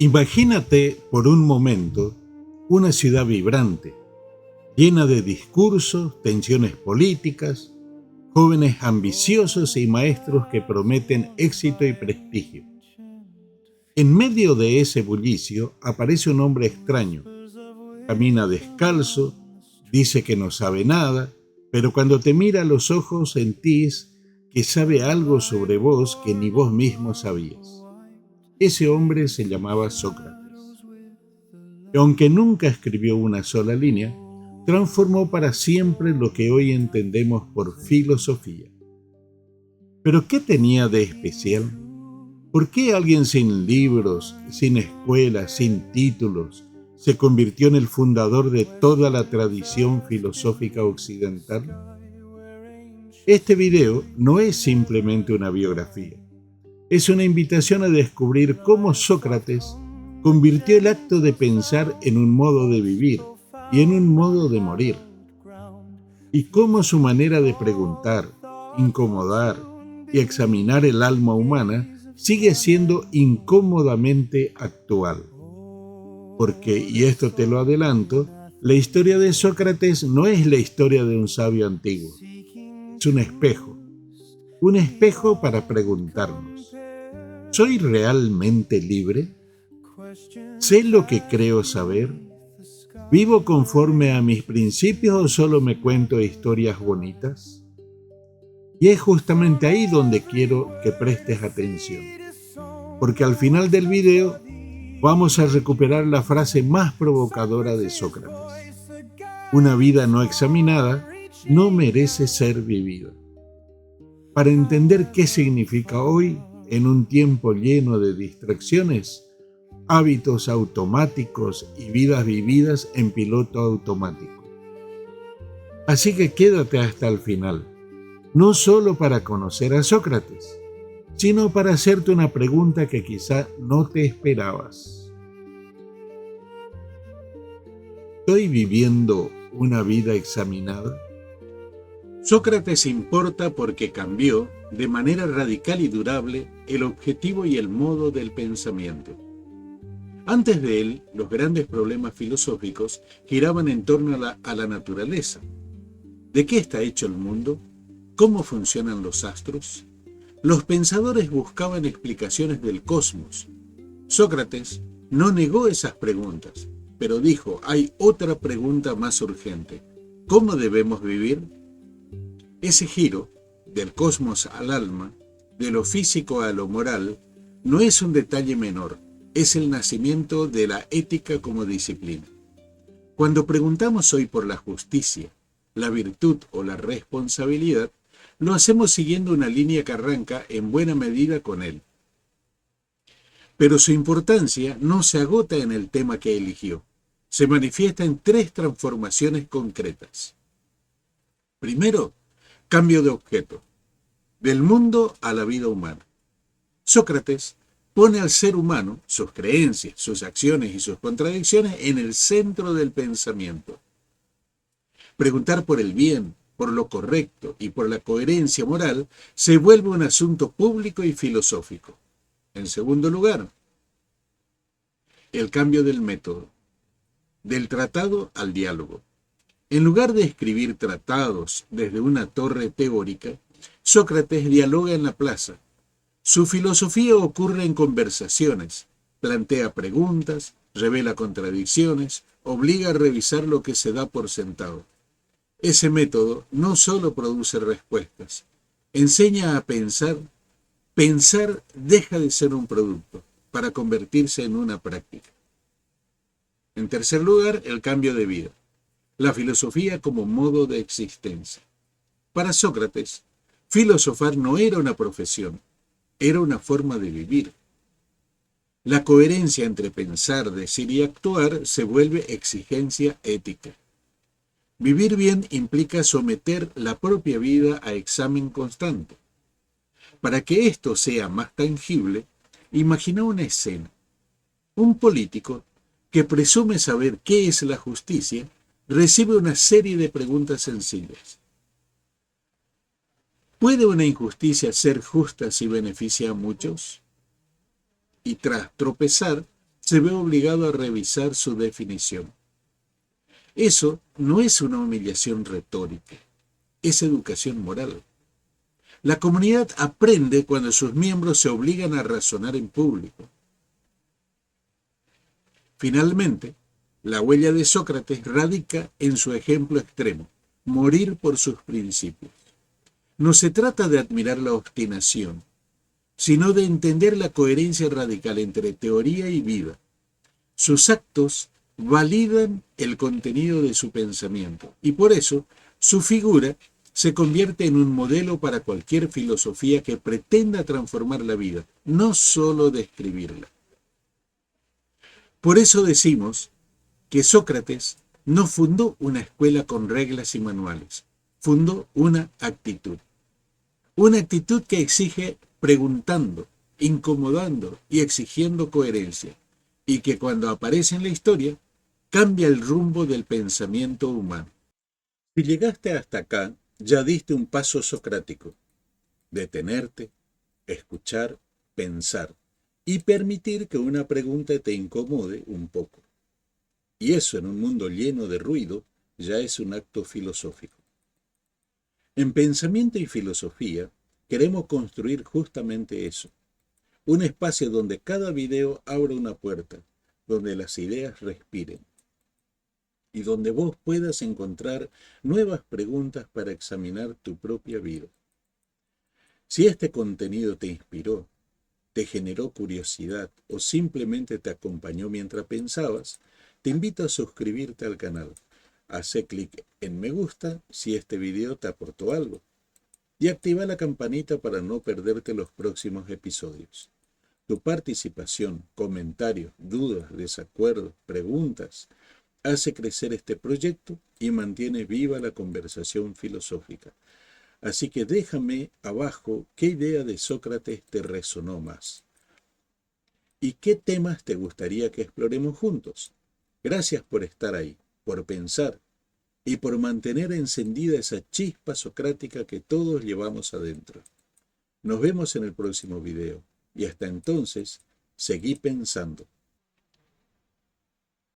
Imagínate por un momento una ciudad vibrante, llena de discursos, tensiones políticas, jóvenes ambiciosos y maestros que prometen éxito y prestigio. En medio de ese bullicio aparece un hombre extraño. Camina descalzo, dice que no sabe nada, pero cuando te mira a los ojos sentís que sabe algo sobre vos que ni vos mismo sabías. Ese hombre se llamaba Sócrates. Y aunque nunca escribió una sola línea, transformó para siempre lo que hoy entendemos por filosofía. ¿Pero qué tenía de especial? ¿Por qué alguien sin libros, sin escuela, sin títulos, se convirtió en el fundador de toda la tradición filosófica occidental? Este video no es simplemente una biografía, es una invitación a descubrir cómo Sócrates convirtió el acto de pensar en un modo de vivir y en un modo de morir, y cómo su manera de preguntar, incomodar y examinar el alma humana sigue siendo incómodamente actual. Porque, y esto te lo adelanto, la historia de Sócrates no es la historia de un sabio antiguo, es un espejo para preguntarnos, ¿soy realmente libre? ¿Sé lo que creo saber? ¿Vivo conforme a mis principios o solo me cuento historias bonitas? Y es justamente ahí donde quiero que prestes atención, porque al final del video vamos a recuperar la frase más provocadora de Sócrates. Una vida no examinada no merece ser vivida. Para entender qué significa hoy, en un tiempo lleno de distracciones, hábitos automáticos y vidas vividas en piloto automático. Así que quédate hasta el final, no solo para conocer a Sócrates, sino para hacerte una pregunta que quizá no te esperabas. ¿Estoy viviendo una vida examinada? Sócrates importa porque cambió, de manera radical y durable, el objetivo y el modo del pensamiento. Antes de él, los grandes problemas filosóficos giraban en torno a la naturaleza. ¿De qué está hecho el mundo? ¿Cómo funcionan los astros? Los pensadores buscaban explicaciones del cosmos. Sócrates no negó esas preguntas, pero dijo, hay otra pregunta más urgente. ¿Cómo debemos vivir? Ese giro, del cosmos al alma, de lo físico a lo moral, no es un detalle menor, es el nacimiento de la ética como disciplina. Cuando preguntamos hoy por la justicia, la virtud o la responsabilidad, lo hacemos siguiendo una línea que arranca en buena medida con él. Pero su importancia no se agota en el tema que eligió. Se manifiesta en tres transformaciones concretas. Primero, cambio de objeto, del mundo a la vida humana. Sócrates pone al ser humano, sus creencias, sus acciones y sus contradicciones en el centro del pensamiento. Preguntar por el bien, por lo correcto y por la coherencia moral se vuelve un asunto público y filosófico. En segundo lugar, el cambio del método, del tratado al diálogo. En lugar de escribir tratados desde una torre teórica, Sócrates dialoga en la plaza. Su filosofía ocurre en conversaciones, plantea preguntas, revela contradicciones, obliga a revisar lo que se da por sentado. Ese método no solo produce respuestas, enseña a pensar. Pensar deja de ser un producto para convertirse en una práctica. En tercer lugar, el cambio de vida. La filosofía como modo de existencia. Para Sócrates, filosofar no era una profesión, era una forma de vivir. La coherencia entre pensar, decir y actuar se vuelve exigencia ética. Vivir bien implica someter la propia vida a examen constante. Para que esto sea más tangible, imagina una escena. Un político que presume saber qué es la justicia recibe una serie de preguntas sencillas. ¿Puede una injusticia ser justa si beneficia a muchos? Y tras tropezar, se ve obligado a revisar su definición. Eso no es una humillación retórica, es educación moral. La comunidad aprende cuando sus miembros se obligan a razonar en público. Finalmente, la huella de Sócrates radica en su ejemplo extremo, morir por sus principios. No se trata de admirar la obstinación, sino de entender la coherencia radical entre teoría y vida. Sus actos validan el contenido de su pensamiento y por eso su figura se convierte en un modelo para cualquier filosofía que pretenda transformar la vida, no solo describirla. Por eso decimos que Sócrates no fundó una escuela con reglas y manuales, fundó una actitud. Una actitud que exige preguntando, incomodando y exigiendo coherencia, y que cuando aparece en la historia, cambia el rumbo del pensamiento humano. Si llegaste hasta acá, ya diste un paso socrático. Detenerte, escuchar, pensar y permitir que una pregunta te incomode un poco. Y eso en un mundo lleno de ruido ya es un acto filosófico. En pensamiento y filosofía queremos construir justamente eso. Un espacio donde cada video abra una puerta, donde las ideas respiren y donde vos puedas encontrar nuevas preguntas para examinar tu propia vida. Si este contenido te inspiró, te generó curiosidad o simplemente te acompañó mientras pensabas, te invito a suscribirte al canal. Hace clic en me gusta si este video te aportó algo y activa la campanita para no perderte los próximos episodios. Tu participación, comentarios, dudas, desacuerdos, preguntas, hace crecer este proyecto y mantiene viva la conversación filosófica. Así que déjame abajo qué idea de Sócrates te resonó más y qué temas te gustaría que exploremos juntos. Gracias por estar ahí, por pensar y por mantener encendida esa chispa socrática que todos llevamos adentro. Nos vemos en el próximo video y hasta entonces, seguí pensando.